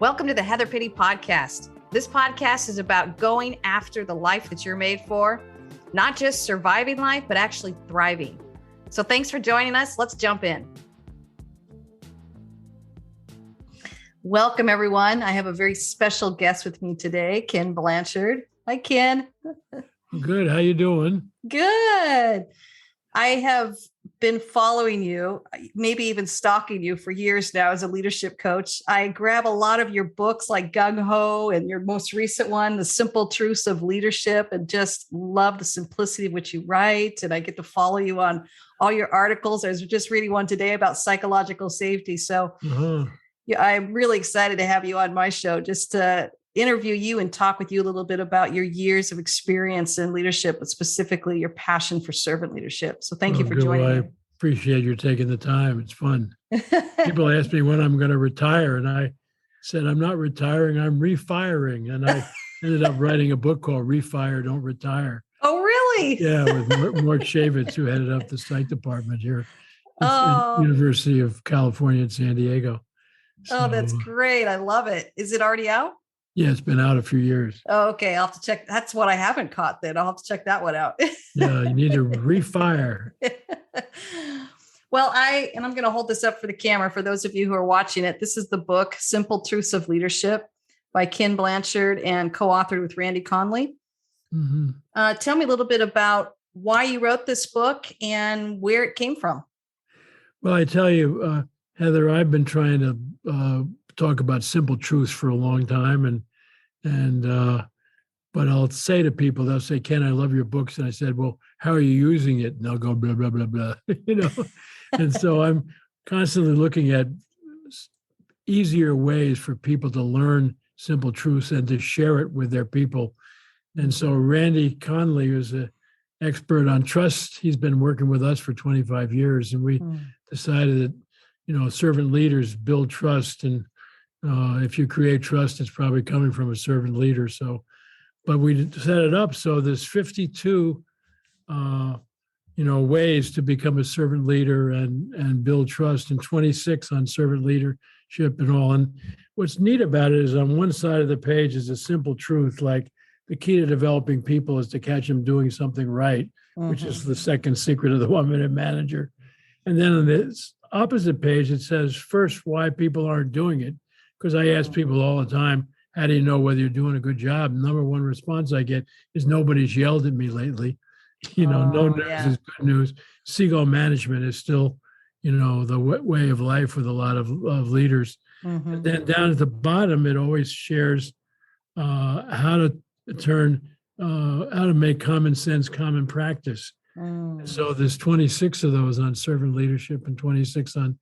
Welcome to the Heather Pitty Podcast. This podcast is about going after the life that you're made for, not just surviving life, but actually thriving. So thanks for joining us. Let's jump in. Welcome, everyone. I have a very special guest with me today, Ken Blanchard. Hi, Ken. Good. How you doing? Good. I have been following you, maybe even stalking you for years now as a leadership coach. I grab a lot of your books like Gung Ho and your most recent one, The Simple Truths of Leadership, and just love the simplicity of what you write. And I get to follow you on all your articles. I was just reading one today about psychological safety. So yeah, I'm really excited to have you on my show just to interview you and talk with you a little bit about your years of experience in leadership, but specifically your passion for servant leadership. So thank you for joining me. I appreciate you taking the time. It's fun. People ask me when I'm going to retire, and I said, I'm not retiring, I'm refiring. And I ended up writing a book called Refire, Don't Retire. Oh, really? Yeah, with Mort Shavitz, who headed up the psych department here at University of California in San Diego. So, that's great. I love it. Is it already out? Yeah, it's been out a few years. Oh, okay. I'll have to check. That's what I haven't caught then. I'll have to check that one out. Yeah, you need to refire. Well, I'm going to hold this up for the camera for those of you who are watching it. This is the book, Simple Truths of Leadership by Ken Blanchard and co-authored with Randy Conley. Mm-hmm. Tell me a little bit about why you wrote this book and where it came from. Well, I tell you, Heather, I've been trying to talk about simple truths for a long time, but I'll say to people, they'll say, Ken, I love your books. And I said, well, how are you using it? And they'll go blah, blah, blah, blah, And so I'm constantly looking at easier ways for people to learn simple truths and to share it with their people. And so Randy Conley is an expert on trust. He's been working with us for 25 years. And we decided that, servant leaders build trust. And if you create trust, it's probably coming from a servant leader. But we set it up so there's 52, ways to become a servant leader and build trust, and 26 on servant leadership and all. And what's neat about it is on one side of the page is a simple truth, like the key to developing people is to catch them doing something right, which is the second secret of the 1-minute manager. And then on this opposite page, it says first why people aren't doing it. Because I ask people all the time, how do you know whether you're doing a good job? Number one response I get is nobody's yelled at me lately. No news is good news. Seagull management is still, the way of life with a lot of leaders. And then down at the bottom, it always shares how to make common sense common practice. So there's 26 of those on servant leadership and 26 on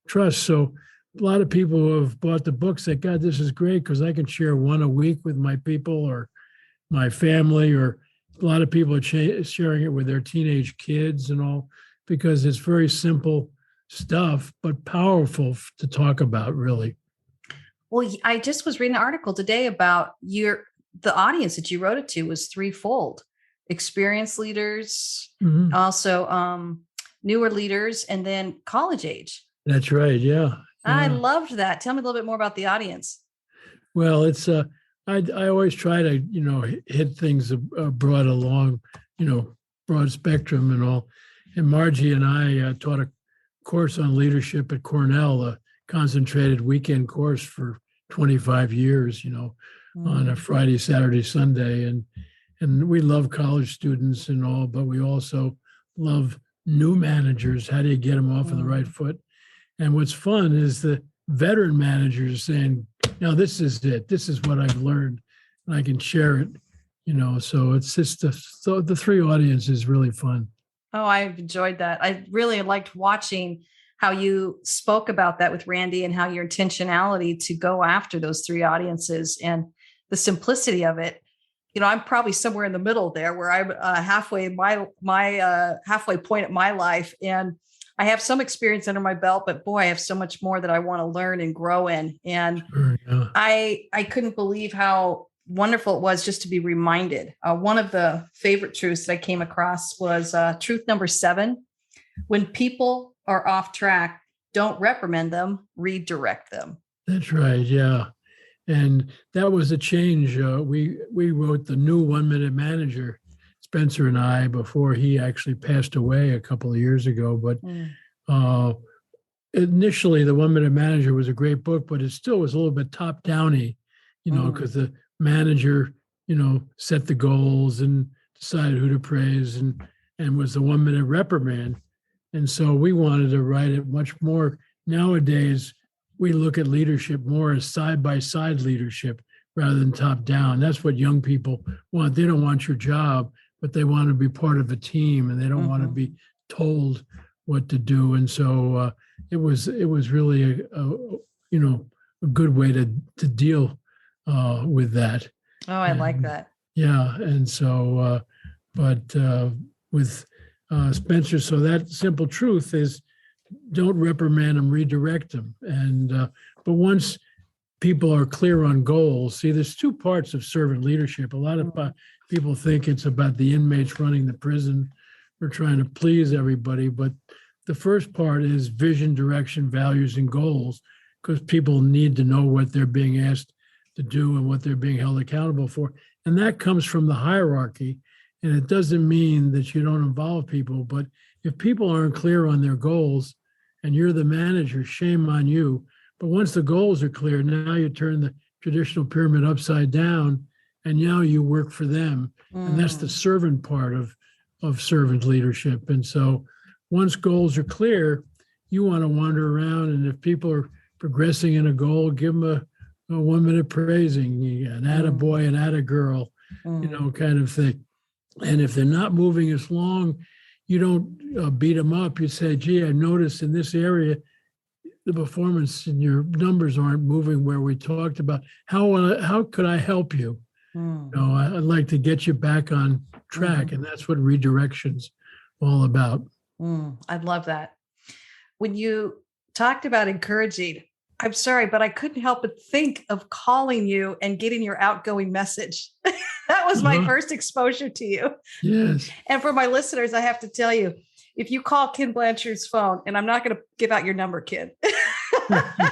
trust. So a lot of people who have bought the book say, God, this is great because I can share one a week with my people or my family, or a lot of people are sharing it with their teenage kids and all, because it's very simple stuff, but powerful to talk about, really. Well, I just was reading an article today about the audience that you wrote it to was threefold: experienced leaders, also newer leaders, and then college age. That's right. Yeah. I loved that. Tell me a little bit more about the audience. Well, it's I always try to hit things broad along, broad spectrum and all. And Margie and I taught a course on leadership at Cornell, a concentrated weekend course for 25 years, on a Friday, Saturday, Sunday, and we love college students and all, but we also love new managers. How do you get them off on the right foot? And what's fun is the veteran managers saying, now this is it. This is what I've learned, and I can share it, so it's just the three audience is really fun. Oh, I've enjoyed that. I really liked watching how you spoke about that with Randy and how your intentionality to go after those three audiences and the simplicity of it. I'm probably somewhere in the middle there where I'm halfway halfway point at my life. And I have some experience under my belt, but boy, I have so much more that I want to learn and grow in. And I couldn't believe how wonderful it was just to be reminded. One of the favorite truths that I came across was truth number 7. When people are off track, don't reprimand them, redirect them. That's right. Yeah. And that was a change. We wrote the new 1 Minute Manager, Spencer and I, before he actually passed away a couple of years ago. But uh, initially, the 1 Minute Manager was a great book, but it still was a little bit top downy, because the manager, set the goals and decided who to praise and was the 1 minute reprimand. And so we wanted to write it much more. Nowadays, we look at leadership more as side-by-side leadership rather than top-down. That's what young people want. They don't want your job, but they want to be part of a team, and they don't want to be told what to do. And so it was really a good way to deal with that. Oh, I like that. Yeah, and so, with Spencer, so that simple truth is, don't reprimand them, redirect them. And but once people are clear on goals, see, there's two parts of servant leadership. A lot of people think it's about the inmates running the prison or trying to please everybody, but the first part is vision, direction, values, and goals, because people need to know what they're being asked to do and what they're being held accountable for. And that comes from the hierarchy. And it doesn't mean that you don't involve people, but if people aren't clear on their goals and you're the manager, shame on you. But once the goals are clear, now you turn the traditional pyramid upside down and now you work for them. And that's the servant part of servant leadership. And so once goals are clear, you want to wander around. And if people are progressing in a goal, give them a 1 minute praising, an attaboy, an attagirl, kind of thing. And if they're not moving as long, you don't beat them up. You say, gee, I noticed in this area, the performance and your numbers aren't moving where we talked about. How could I help you? I'd like to get you back on track. And that's what redirection's all about. I'd love that. When you talked about encouraging, I'm sorry, but I couldn't help but think of calling you and getting your outgoing message. That was my first exposure to you. Yes. And for my listeners, I have to tell you, if you call Ken Blanchard's phone, and I'm not going to give out your number, Ken,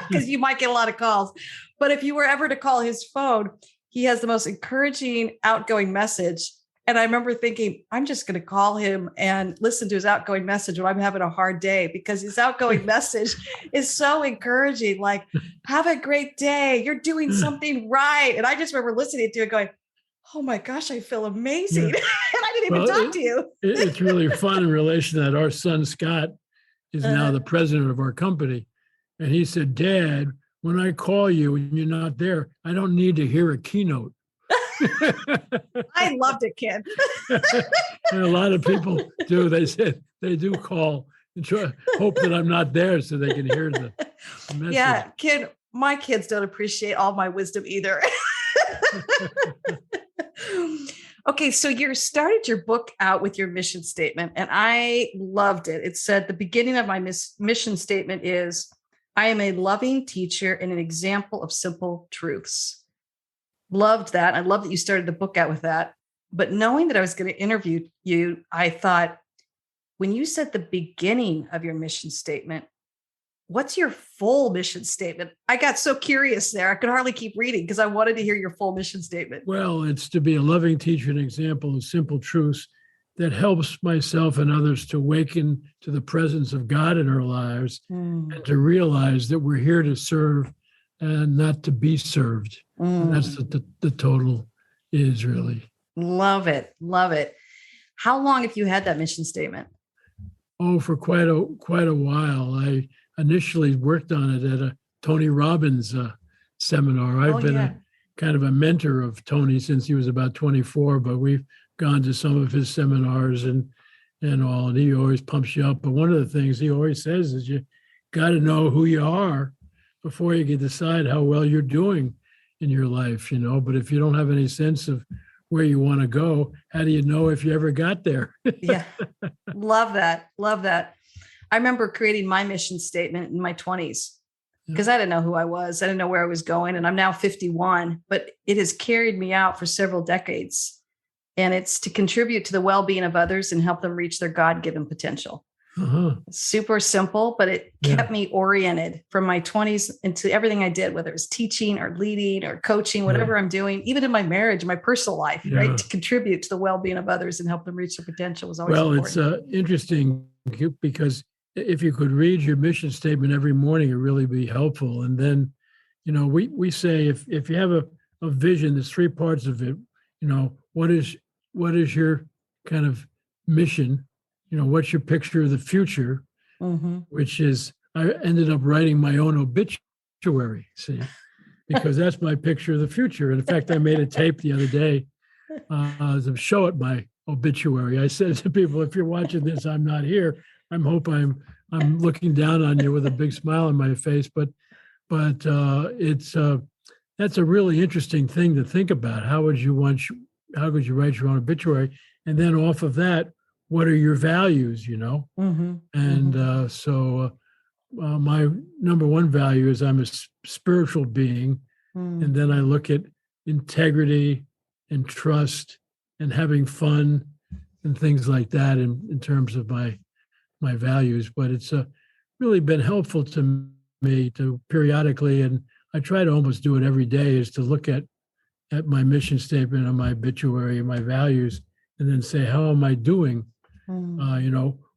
because you might get a lot of calls, but if you were ever to call his phone, he has the most encouraging outgoing message. And I remember thinking, I'm just going to call him and listen to his outgoing message when I'm having a hard day, because his outgoing message is so encouraging. Like, have a great day. You're doing something right. And I just remember listening to it going, oh my gosh, I feel amazing. And I didn't even talk to you. It's really fun in relation that our son, Scott, is now the president of our company. And he said, Dad, when I call you and you're not there, I don't need to hear a keynote. I loved it, Ken. And a lot of people do. They said they do call and hope that I'm not there so they can hear the message. Yeah, Ken, my kids don't appreciate all my wisdom either. Okay, so you started your book out with your mission statement, and I loved it. It said, the beginning of my mission statement is, I am a loving teacher and an example of simple truths. Loved that. I love that you started the book out with that. But knowing that I was going to interview you, I thought, when you said the beginning of your mission statement, what's your full mission statement? I got so curious there. I could hardly keep reading because I wanted to hear your full mission statement. Well, it's to be a loving teacher and example of simple truths that helps myself and others to awaken to the presence of God in our lives and to realize that we're here to serve and not to be served. And that's the total is really. Love it. Love it. How long have you had that mission statement? Oh, for quite a while. I initially worked on it at a Tony Robbins seminar. I've been a kind of a mentor of Tony since he was about 24, but we've gone to some of his seminars and all, and he always pumps you up. But one of the things he always says is you got to know who you are before you can decide how well you're doing in your life, But if you don't have any sense of where you want to go, how do you know if you ever got there? Yeah. Love that. Love that. I remember creating my mission statement in my 20s because I didn't know who I was. I didn't know where I was going. And I'm now 51, but it has carried me out for several decades. And it's to contribute to the well-being of others and help them reach their God-given potential. Uh-huh. Super simple, but it kept me oriented from my 20s into everything I did, whether it was teaching or leading or coaching, whatever I'm doing, even in my marriage, my personal life, right? To contribute to the well-being of others and help them reach their potential was always important. It's interesting because if you could read your mission statement every morning, it really be helpful. And then, we say if you have a vision, there's three parts of it. What is your kind of mission? What's your picture of the future? Mm-hmm. Which is, I ended up writing my own obituary, see, because that's my picture of the future. And in fact, I made a tape the other day to show it my obituary. I said to people, if you're watching this, I'm not here. I'm looking down on you with a big smile on my face. But it's that's a really interesting thing to think about. How could you write your own obituary? And then off of that, what are your values, Mm-hmm. And so my number one value is I'm a spiritual being. Mm. And then I look at integrity and trust and having fun and things like that in terms of my values. But it's really been helpful to me to periodically, and I try to almost do it every day, is to look at my mission statement and my obituary and my values, and then say, how am I doing?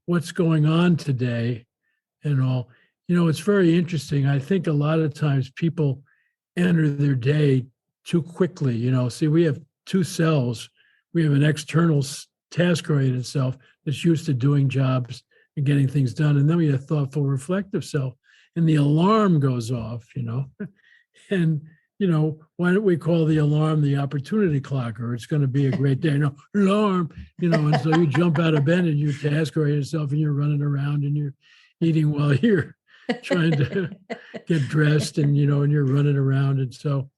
What's going on today and all. It's very interesting. I think a lot of times people enter their day too quickly. See, we have two cells. We have an external task-oriented self that's used to doing jobs and getting things done. And then we have thoughtful, reflective self. And the alarm goes off, and why don't we call the alarm the opportunity clock, or it's going to be a great day. No, alarm, and so you jump out of bed and you task-orient yourself and you're running around and you're eating while you're trying to get dressed and you're running around. And so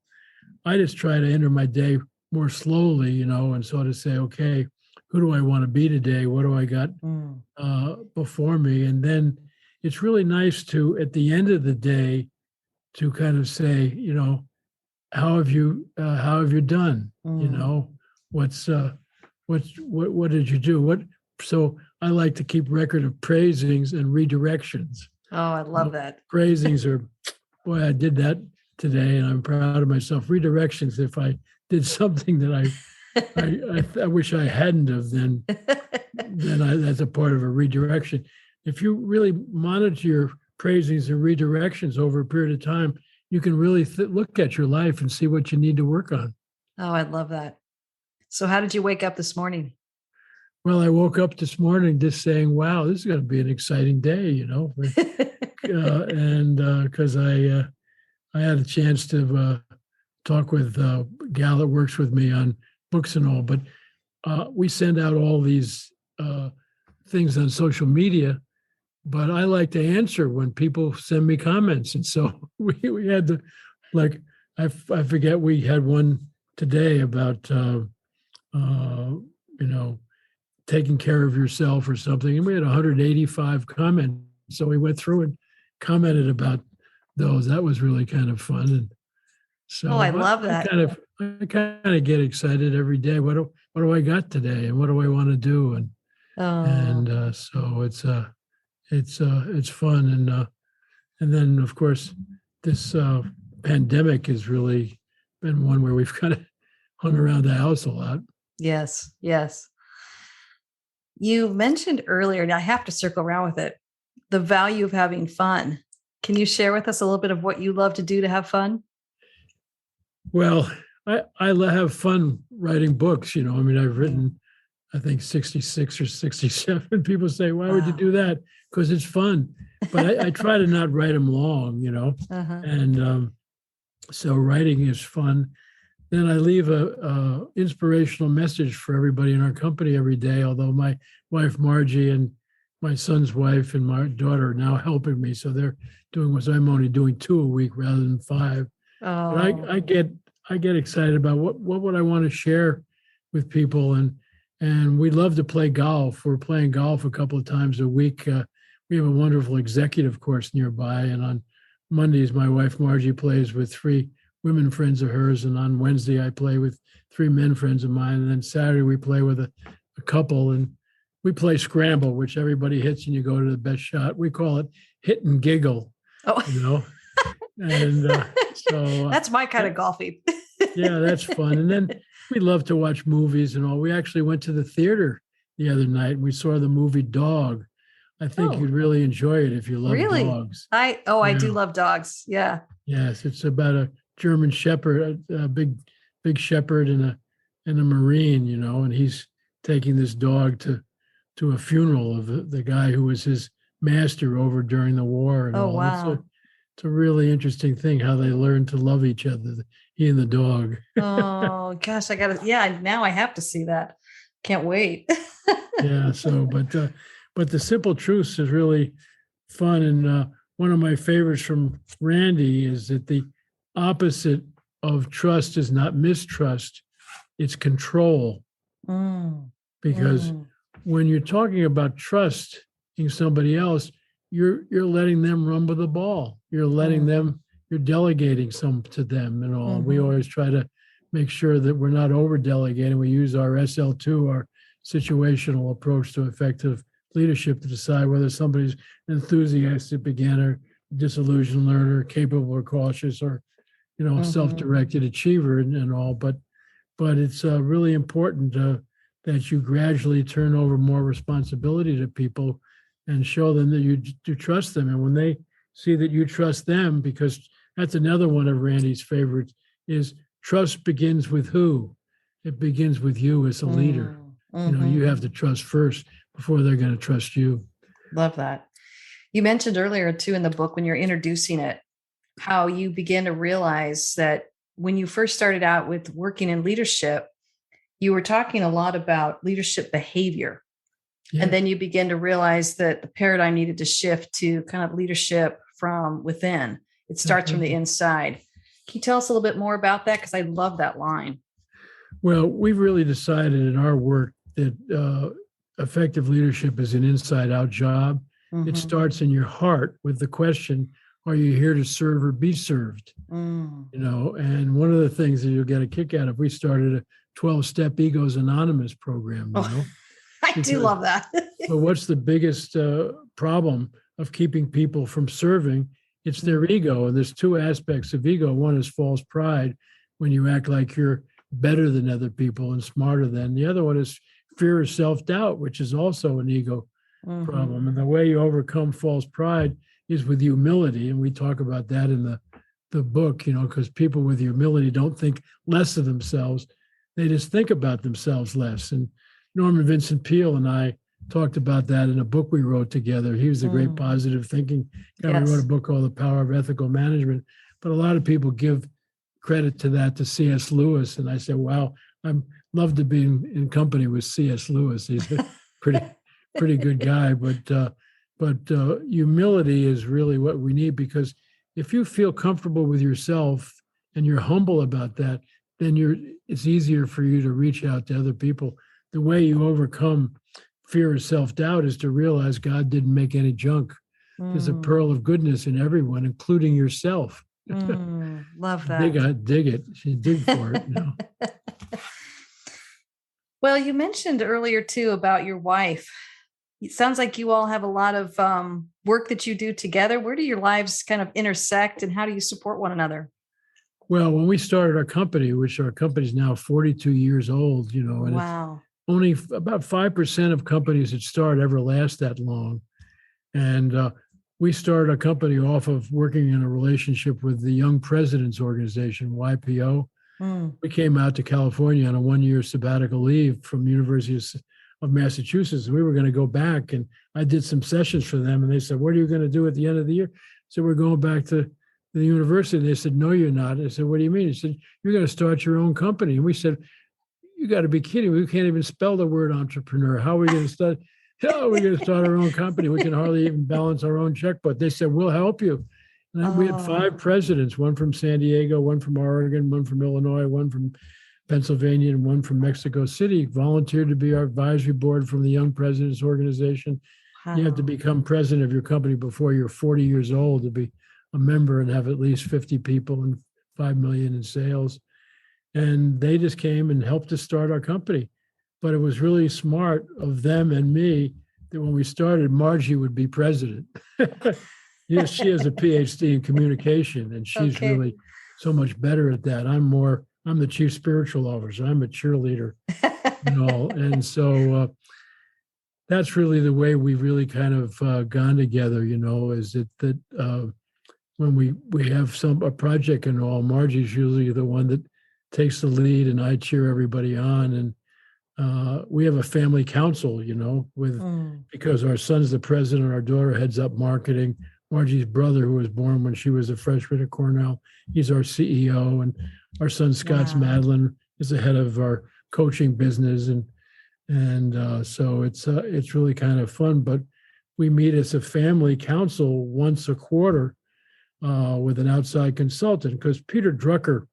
I just try to enter my day more slowly, and sort of say, okay, who do I want to be today? What do I got before me? And then it's really nice to, at the end of the day, to kind of say, how have you done? What did you do? So I like to keep record of praisings and redirections. Oh, I love that. Praisings are, boy, I did that today and I'm proud of myself. Redirections, if I did something that I wish I hadn't have, then that's a part of a redirection. If you really monitor your praisings and redirections over a period of time, you can really look at your life and see what you need to work on. Oh, I love that. So how did you wake up this morning? Well, I woke up this morning just saying, wow, this is going to be an exciting day, and because I had a chance to talk with a gal that works with me on books and all, but we send out all these things on social media, but I like to answer when people send me comments. And so we had to, I forget, we had one today about, taking care of yourself or something. And we had 185 comments. So we went through and commented about those. That was really kind of fun. And so I love that. I kind of get excited every day. What do I got today? And what do I want to do? And so it's fun. And then of course this pandemic has really been one where we've kind of hung around the house a lot. Yes. You mentioned earlier, and I have to circle around with it, the value of having fun. Can you share with us a little bit of what you love to do to have fun? Well, I have fun writing books. I've written, I think 66 or 67. People say, why would you do that? Because it's fun. But I try to not write them long, Uh-huh. And so writing is fun. Then I leave a inspirational message for everybody in our company every day, although my wife, Margie, and my son's wife and my daughter are now helping me. So they're doing what I'm only doing 2 a week rather than 5. Oh. But I get excited about what would I want to share with people. And we love to play golf. We're playing golf a couple of times a week. We have a wonderful executive course nearby. And on Mondays, my wife, Margie, plays with 3 women friends of hers. And on Wednesday, I play with 3 men friends of mine. And then Saturday, we play with a couple. And we play scramble, which everybody hits and you go to the best shot. We call it hit and giggle, Oh, you know. And so that's my kind of golfing. yeah, that's fun. And then we love to watch movies and all. We actually went to the theater the other night and we saw the movie Dog. I think Oh, you'd really enjoy it if you love really? dogs. I do Yeah. love dogs. Yeah. Yes, it's about a German Shepherd, a big shepherd and a Marine, you know, and he's taking this dog to a funeral of the guy who was his master over during the war and Oh, all. wow. It's a really interesting thing how they learn to love each other, he and the dog. Oh gosh, yeah, now I have to see that. Can't wait. Yeah. So, but the simple truths is really fun, and one of my favorites from Randy is that the opposite of trust is not mistrust; it's control. Mm, Because mm, when you're talking about trusting somebody else, you're letting them run with the ball. You're letting mm, them. You're delegating some to them and all. We mhm, always try to make sure that we're not over delegating. We use our SL2, our situational approach to effective leadership, to decide whether somebody's an enthusiastic beginner, disillusioned learner, capable or cautious, or mhm, self-directed achiever and all. But it's really important that you gradually turn over more responsibility to people and show them that you do trust them. And when they see that you trust them, because that's another one of Randy's favorites, is trust begins with who? It begins with you as a leader. mm, You mhm. have to trust first before they're going to trust you. Love that. You mentioned earlier too in the book when you're introducing it, how you begin to realize that when you first started out with working in leadership, you were talking a lot about leadership behavior. And Yeah, then you begin to realize that the paradigm needed to shift to kind of leadership from within. It starts from the definitely. inside. Can you tell us a little bit more about that? Because I love that line. Well, we've really decided in our work that effective leadership is an inside out job. It Mm-hmm. starts in your heart with the question, are you here to serve or be served? Mm. And one of the things that you'll get a kick out of, we started a 12-step Egos Anonymous program, Oh, I do because, love that. but what's the biggest problem of keeping people from serving? It's their ego. And there's two aspects of ego. One is false pride, when you act like you're better than other people and smarter than. The other one is fear of self-doubt, which is also an ego Mm-hmm. problem. And the way you overcome false pride is with humility. And we talk about that in the book, because people with humility don't think less of themselves. They just think about themselves less. And Norman Vincent Peale and I talked about that in a book we wrote together. He was a great Mm. positive thinking guy. We wrote a Yes. book called The Power of Ethical Management. But a lot of people give credit to that to C.S. Lewis. And I said, wow, I'm love to be in company with C.S. Lewis. He's a pretty good guy. But humility is really what we need, because if you feel comfortable with yourself and you're humble about that, then it's easier for you to reach out to other people. The way you overcome fear of self-doubt is to realize God didn't make any junk. There's a Mm. pearl of goodness in everyone, including yourself. Mm. Love dig that. it, dig it. You dig for it. Well, you mentioned earlier too about your wife. It sounds like you all have a lot of work that you do together. Where do your lives kind of intersect and how do you support one another? Well, when we started our company, which our company is now 42 years old, and it's Wow. only about 5% of companies that start ever last that long. And we started a company off of working in a relationship with the Young Presidents Organization, YPO. Mm. We came out to California on a 1-year sabbatical leave from University of Massachusetts. And we were going to go back, and I did some sessions for them. And they said, what are you going to do at the end of the year? So we're going back to the university. And they said, no, you're not. I said, what do you mean? He said, you're going to start your own company. And we said, you got to be kidding. We can't even spell the word entrepreneur. How are we going to start? How are we going to start our own company? We can hardly even balance our own checkbook. They said, we'll help you. And then we had 5 Oh, presidents, one from San Diego, one from Oregon, one from Illinois, one from Pennsylvania, and one from Mexico City, volunteered to be our advisory board from the Young Presidents Organization. You have to wow. become president of your company before you're 40 years old to be a member and have at least 50 people and 5 million in sales. And they just came and helped us start our company. but it was really smart of them and me that when we started, Margie would be president. Yes, she has a PhD in communication, and she's Okay. really so much better at that. I'm the chief spiritual officer. I'm a cheerleader and all. And so that's really the way we've really kind of gone together, is that when we have a project and all, Margie's usually the one that takes the lead and I cheer everybody on. And we have a family council, because our son's the president, our daughter heads up marketing. Margie's brother, who was born when she was a freshman at Cornell, he's our CEO, and our son Scott's Madeline is the head of our coaching business, and so it's really kind of fun. But we meet as a family council once a quarter with an outside consultant, because Peter Drucker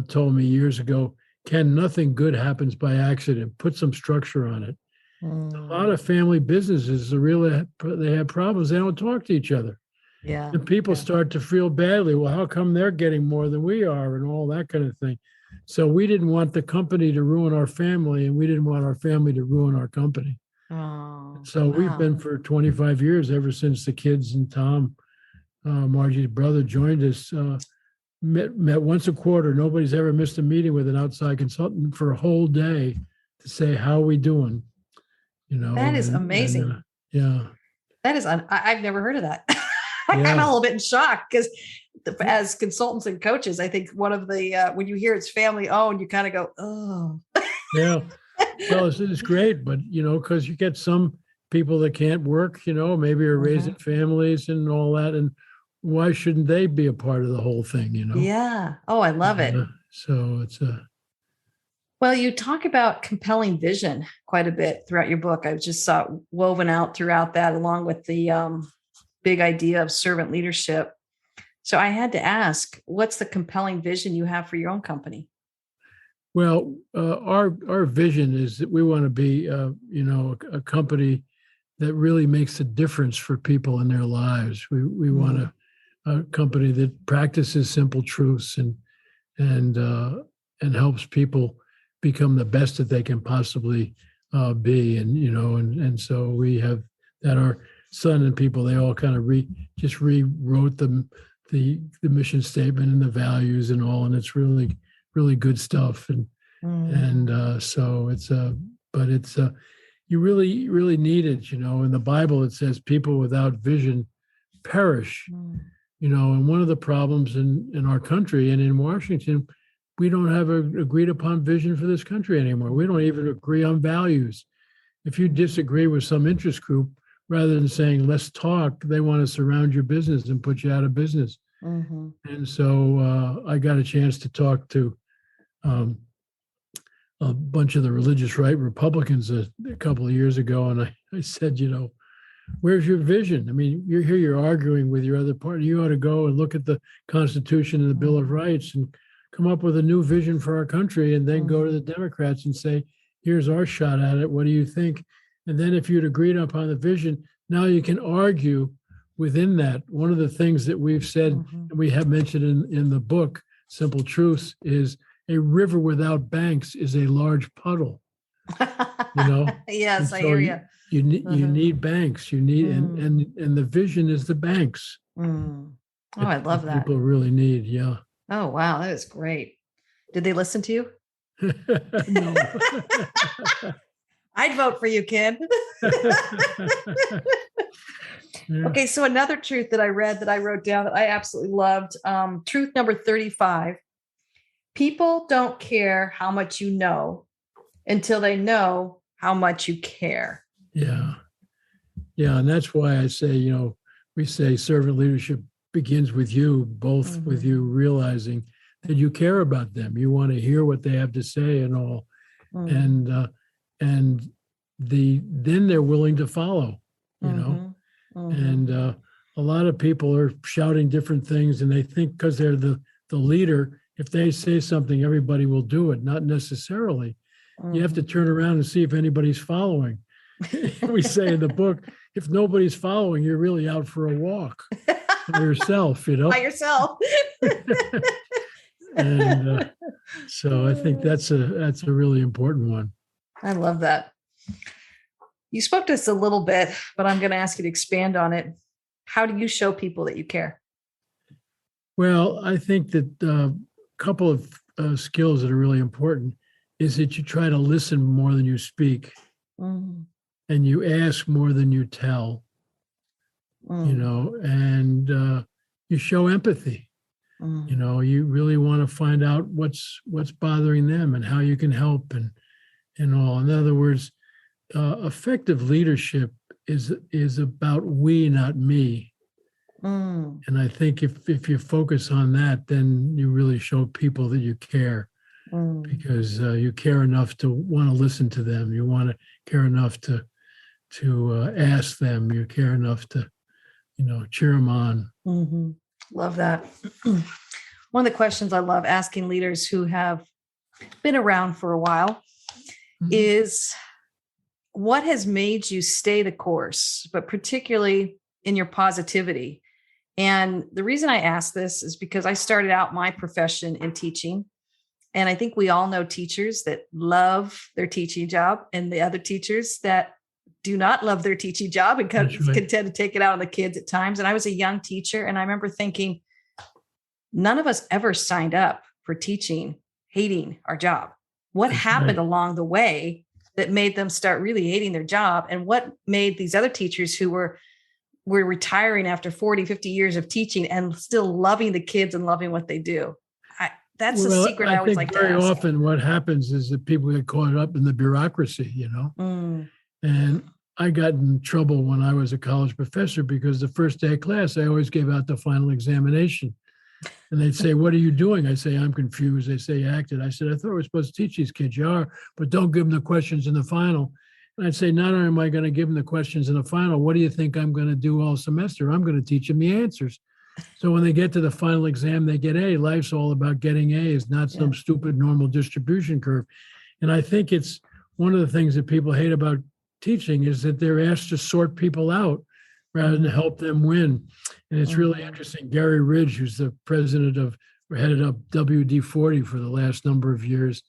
told me years ago, Ken, nothing good happens by accident. Put some structure on it. A lot of family businesses they have problems. They don't talk to each other. Yeah. And people start to feel badly. Well, how come they're getting more than we are, and all that kind of thing. So we didn't want the company to ruin our family, and we didn't want our family to ruin our company. So we've been for 25 years, ever since the kids and Tom, Margie's brother, joined us. Met once a quarter. Nobody's ever missed a meeting with an outside consultant for a whole day to say, how are we doing? That is amazing. Yeah. That is, I've never heard of that. I'm a little bit in shock, because as consultants and coaches, I think one of the, when you hear it's family owned, you kind of go, oh. Yeah. Well, it's great, but, because you get some people that can't work, maybe are raising families and all that. And why shouldn't they be a part of the whole thing, Yeah. Oh, I love it. So it's Well, you talk about compelling vision quite a bit throughout your book. I just saw it woven out throughout that, along with the big idea of servant leadership. So I had to ask, what's the compelling vision you have for your own company? Well, our vision is that we want to be, a company that really makes a difference for people in their lives. We want a company that practices simple truths and helps people become the best that they can possibly be. And so we have that. Our son and people, they all kind of rewrote the mission statement and the values and all, and it's really, really good stuff. And so it's you really, really need it. In the Bible, it says people without vision perish. And one of the problems in our country and in Washington, we don't have an agreed upon vision for this country anymore. We don't even agree on values. If you disagree with some interest group, rather than saying, let's talk, they want to surround your business and put you out of business. And so I got a chance to talk to a bunch of the religious right Republicans a couple of years ago. And I said, where's your vision? I mean, you're arguing with your other party. You ought to go and look at the Constitution and the Bill of Rights and come up with a new vision for our country, and then go to the Democrats and say, here's our shot at it. What do you think? And then if you'd agreed upon the vision, now you can argue within that. One of the things that we've said, and we have mentioned in the book, Simple Truths, is a river without banks is a large puddle. Yes, so I hear you. You need banks. You need, and the vision is the banks. Oh, I love that. People really need, yeah. Oh, wow. That is great. Did they listen to you? No. I'd vote for you, Ken. Okay. So another truth that I read that I wrote down that I absolutely loved, truth number 35, people don't care how much you know until they know how much you care. Yeah. Yeah. And that's why I say, we say servant leadership begins with you, both with you realizing that you care about them. You want to hear what they have to say and all. And then they're willing to follow, and a lot of people are shouting different things, and they think because they're the leader, if they say something, everybody will do it. Not necessarily. You have to turn around and see if anybody's following. We say in the book, if nobody's following, you're really out for a walk by yourself, By yourself. And so I think that's a really important one. I love that. You spoke to us a little bit, but I'm going to ask you to expand on it. How do you show people that you care? Well, I think that a couple of skills that are really important is that you try to listen more than you speak, Mm, and you ask more than you tell, mm, and you show empathy. mm, You really want to find out what's bothering them and how you can help and all. In other words, effective leadership is about we, not me. mm, And I think if you focus on that, then you really show people that you care, mm. because you care enough to want to listen to them. You want to care enough to ask them. You care enough to cheer them on. Mhm. Love that. One of the questions I love asking leaders who have been around for a while Mhm. is what has made you stay the course, but particularly in your positivity? And the reason I ask this is because I started out my profession in teaching. And I think we all know teachers that love their teaching job and the other teachers that do not love their teaching job and That's right. can tend to take it out on the kids at times. And I was a young teacher, and I remember thinking, none of us ever signed up for teaching, hating our job. What That's happened right. along the way that made them start really hating their job? And what made these other teachers who were retiring after 40, 50 years of teaching and still loving the kids and loving what they do? That's the Well, secret I I always think like to very ask. often what happens is that people get caught up in the bureaucracy. Mm. And I got in trouble when I was a college professor because the first day of class, I always gave out the final examination. And they'd say, "What are you doing?" I say, "I'm confused." They say, "You acted." I said, "I thought we were supposed to teach these kids." "You are, but don't give them the questions in the final." And I'd say, "Not only am I going to give them the questions in the final, what do you think I'm going to do all semester? I'm going to teach them the answers." So when they get to the final exam, they get A. Life's all about getting A's, not Yeah. some stupid normal distribution curve. And I think it's one of the things that people hate about teaching is that they're asked to sort people out rather than help them win. And it's really Mhm. interesting. Gary Ridge, who's the president of, or headed up WD-40 for the last number of years,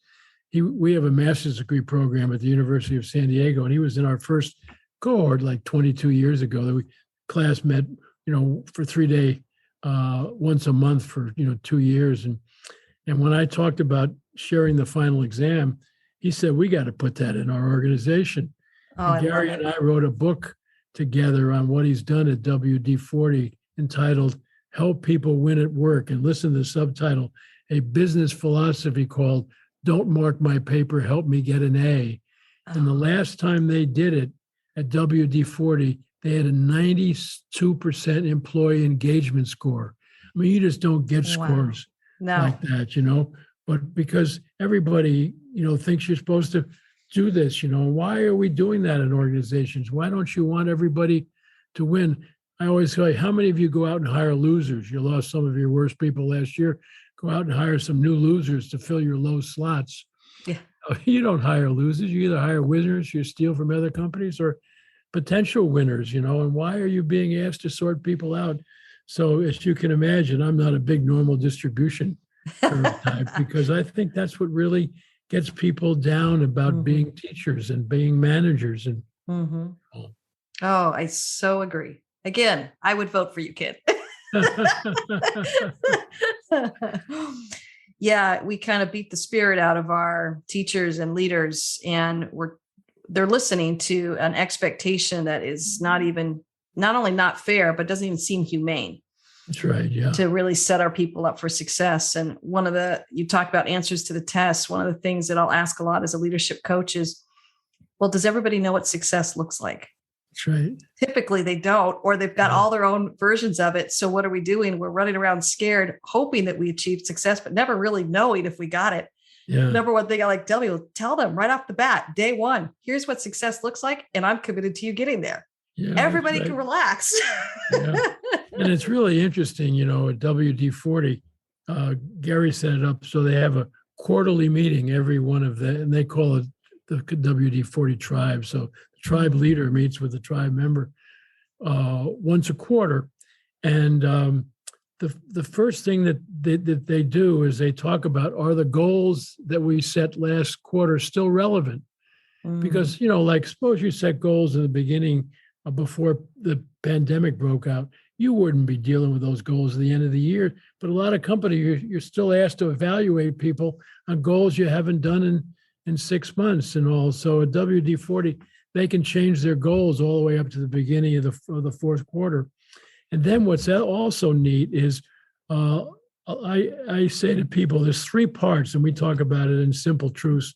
we have a master's degree program at the University of San Diego, and he was in our first cohort like 22 years ago. The class met, for 3 day, once a month for 2 years, and when I talked about sharing the final exam, he said, "We got to put that in our organization." Oh, And I love Gary it. and I wrote a book together on what he's done at WD-40 entitled "Help People Win at Work." And listen to the subtitle, "A Business Philosophy Called Don't Mark My Paper, Help Me Get an A." And the Oh, last time they did it at WD-40, they had a 92% employee engagement score. I mean, you just don't get wow. scores No. like that. But because everybody, thinks you're supposed to do this, why are we doing that in organizations? Why don't you want everybody to win? I always say, how many of you go out and hire losers? You lost some of your worst people last year. Go out and hire some new losers to fill your low slots. Yeah. You don't hire losers. You either hire winners, you steal from other companies, or potential winners, and why are you being asked to sort people out? So as you can imagine, I'm not a big normal distribution curve type because I think that's what really gets people down about Mhm. being teachers and being managers. And Mhm. Oh, I so agree. Again, I would vote for you, kid. Yeah, we kind of beat the spirit out of our teachers and leaders, and they're listening to an expectation that is not only not fair, but doesn't even seem humane That's right. Yeah. to really set our people up for success. And you talk about answers to the test. One of the things that I'll ask a lot as a leadership coach is, well, does everybody know what success looks like? That's right. Typically they don't, or they've got all their own versions of it. So what are we doing? We're running around scared, hoping that we achieved success, but never really knowing if we got it. Yeah. Number one thing I like tell them right off the bat, day one, here's what success looks like. And I'm committed to you getting there. Yeah. Everybody Right. can relax. Yeah. And it's really interesting, at WD-40, Gary set it up so they have a quarterly meeting every one of them, and they call it the WD-40 tribe. So the tribe leader meets with the tribe member once a quarter. And the first thing that they do is they talk about, are the goals that we set last quarter still relevant? Because, like suppose you set goals in the beginning before the pandemic broke out, you wouldn't be dealing with those goals at the end of the year. But a lot of companies, you're still asked to evaluate people on goals you haven't done in 6 months and all. So at WD-40, they can change their goals all the way up to the beginning of the fourth quarter. And then what's also neat is I say to people, there's 3 parts, and we talk about it in simple truths,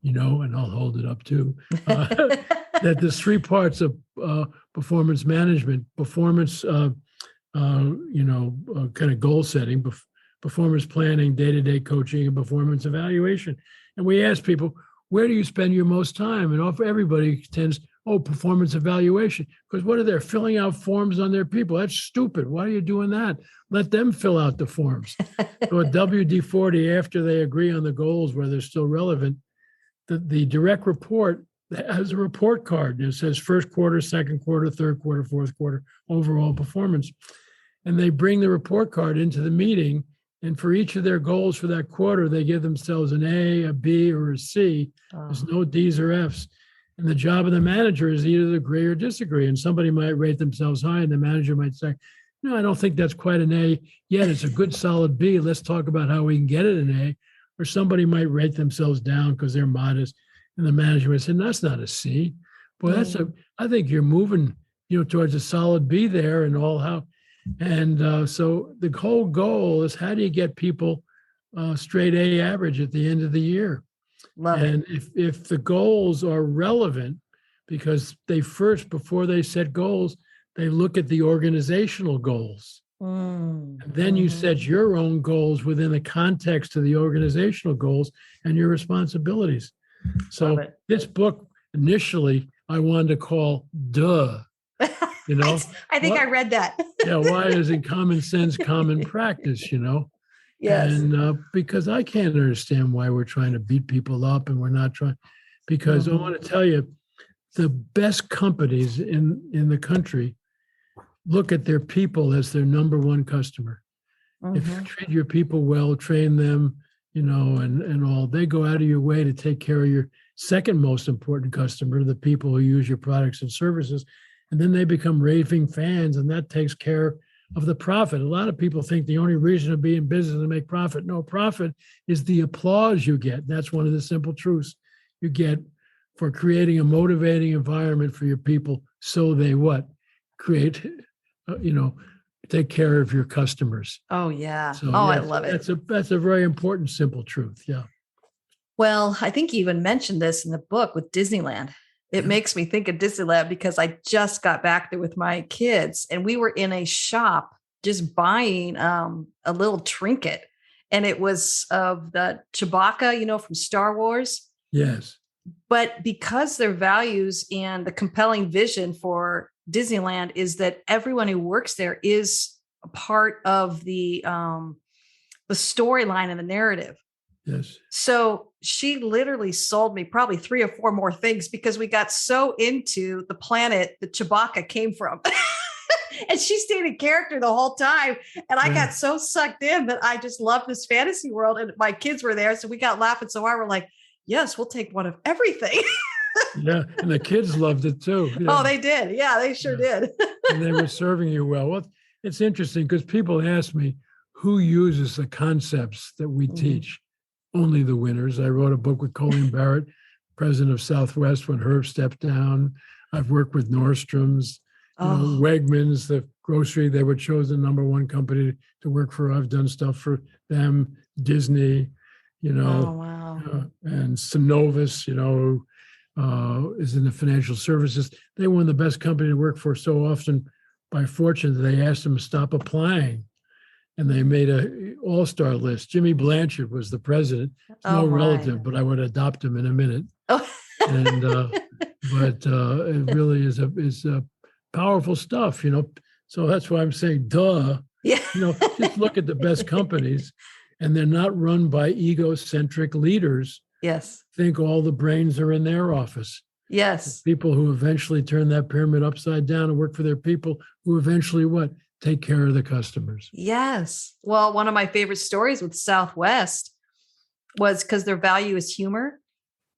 and I'll hold it up too, that there's 3 parts of performance management: performance, kind of goal setting, performance planning, day-to-day coaching, and performance evaluation. And we ask people, where do you spend your most time? And everybody tends, performance evaluation. Because what are they filling out forms on their people? That's stupid. Why are you doing that? Let them fill out the forms. So at WD-40, after they agree on the goals where they're still relevant, the direct report has a report card. And it says first quarter, second quarter, third quarter, fourth quarter, overall performance. And they bring the report card into the meeting. And for each of their goals for that quarter, they give themselves an A, a B, or a C. There's no D's or F's. And the job of the manager is either to agree or disagree. And somebody might rate themselves high, and the manager might say, no, I don't think that's quite an A yet. It's a good solid B. Let's talk about how we can get it an A. Or somebody might rate themselves down because they're modest. And the manager would say, that's not a C. Boy, I think you're moving, towards a solid B there and all how. And so the whole goal is, how do you get people straight A average at the end of the year? And if the goals are relevant, because before they set goals, they look at the organizational goals. And then you set your own goals within the context of the organizational goals and your responsibilities. So this book, initially, I wanted to call Duh. I think I read that. Why isn't common sense common practice, Yes. And because I can't understand why we're trying to beat people up, and we're not trying, because I want to tell you, the best companies in the country look at their people as their number one customer. If you treat your people well, train them, and all, they go out of your way to take care of your second most important customer, the people who use your products and services. And then they become raving fans, and that takes care of the profit. A lot of people think the only reason to be in business is to make profit. No, profit is the applause you get. That's one of the simple truths you get for creating a motivating environment for your people, so they create, take care of your customers. Oh, yeah. So, I love it. That's a very important, simple truth. Yeah. Well, I think you even mentioned this in the book with Disneyland. It makes me think of Disneyland because I just got back there with my kids, and we were in a shop just buying a little trinket, and it was of the Chewbacca, from Star Wars. Yes. But because their values and the compelling vision for Disneyland is that everyone who works there is a part of the storyline and the narrative. Yes. So she literally sold me probably 3 or 4 more things because we got so into the planet that Chewbacca came from. And she stayed in character the whole time. And I got so sucked in that I just loved this fantasy world. And my kids were there. So we got laughing so hard. We're like, yes, we'll take one of everything. Yeah. And the kids loved it too. Yeah. Oh, they did. Yeah, they sure did. And they were serving you well. Well, it's interesting because people ask me, who uses the concepts that we teach? Only the winners. I wrote a book with Colleen Barrett, president of Southwest, when Herb stepped down. I've worked with Nordstrom's, Wegmans, the grocery. They were chosen number 1 company to work for. I've done stuff for them. Disney, and Synovus, is in the financial services. They were the best company to work for so often by fortune that they asked them to stop applying. And they made a all-star list. Jimmy Blanchard was the president. No relative, but I would adopt him in a minute. And but it really is a powerful stuff, So that's why I'm saying, duh. Yeah. Just look at the best companies, and they're not run by egocentric leaders. Yes. Think all the brains are in their office. Yes. The people who eventually turn that pyramid upside down and work for their people, who eventually take care of the customers. Yes. Well, one of my favorite stories with Southwest was because their value is humor.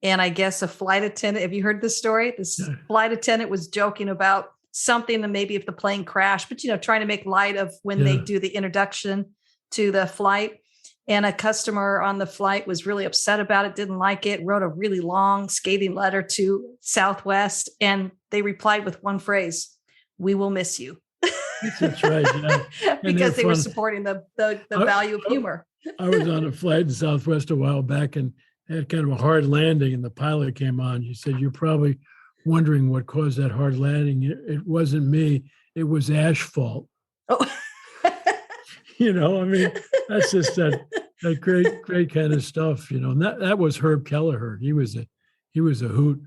And I guess a flight attendant, have you heard this story? This flight attendant was joking about something that maybe if the plane crashed, but, trying to make light of when they do the introduction to the flight. And a customer on the flight was really upset about it, didn't like it, wrote a really long, scathing letter to Southwest. And they replied with one phrase, "We will miss you." That's right. Yeah. Because they were supporting the value of humor. I was on a flight in Southwest a while back and had kind of a hard landing, and the pilot came on. He said, "You're probably wondering what caused that hard landing. It wasn't me. It was asphalt." Oh. That's just that great kind of stuff, And that was Herb Kelleher. He was a hoot.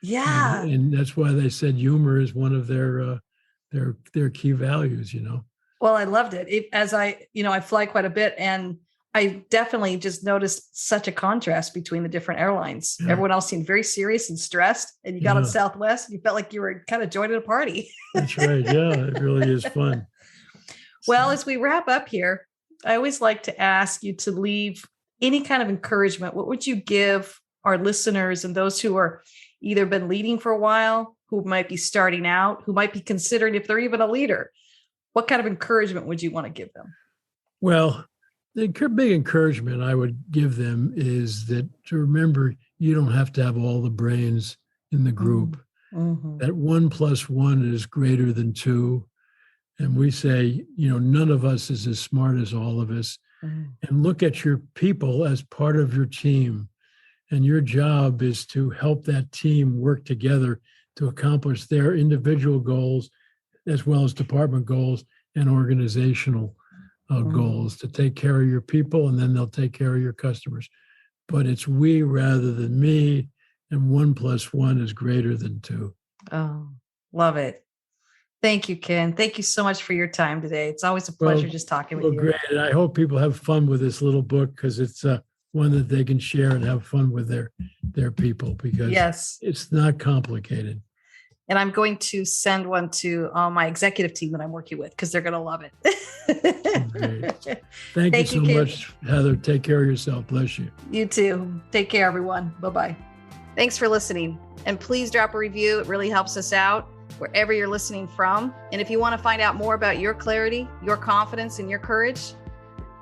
Yeah. And that's why they said humor is one of their key values, Well, I loved it. As I fly quite a bit, and I definitely just noticed such a contrast between the different airlines. Yeah. Everyone else seemed very serious and stressed, and you got on Southwest, and you felt like you were kind of joining a party. That's right. Yeah, it really is fun. Well, as we wrap up here, I always like to ask you to leave any kind of encouragement. What would you give our listeners and those who are either been leading for a while, who might be starting out, who might be considering if they're even a leader? What kind of encouragement would you want to give them? Well, the big encouragement I would give them is that to remember you don't have to have all the brains in the group. Mm-hmm. That 1 + 1 is greater than 2. And we say, none of us is as smart as all of us. Mm-hmm. And look at your people as part of your team. And your job is to help that team work together to accomplish their individual goals, as well as department goals and organizational goals, to take care of your people, and then they'll take care of your customers. But it's we rather than me, and 1 + 1 is greater than 2. Oh, love it. Thank you, Ken. Thank you so much for your time today. It's always a pleasure just talking with you. Great. And I hope people have fun with this little book, because it's one that they can share and have fun with their people, because it's not complicated. And I'm going to send one to my executive team that I'm working with, because they're going to love it. Great. Thank you so much, Heather. Take care of yourself. Bless you. You too. Take care, everyone. Bye-bye. Thanks for listening. And please drop a review. It really helps us out wherever you're listening from. And if you want to find out more about your clarity, your confidence, and your courage,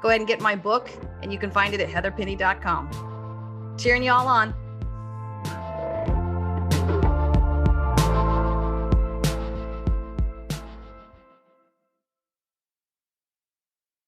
go ahead and get my book, and you can find it at heatherpenny.com. Cheering you all on.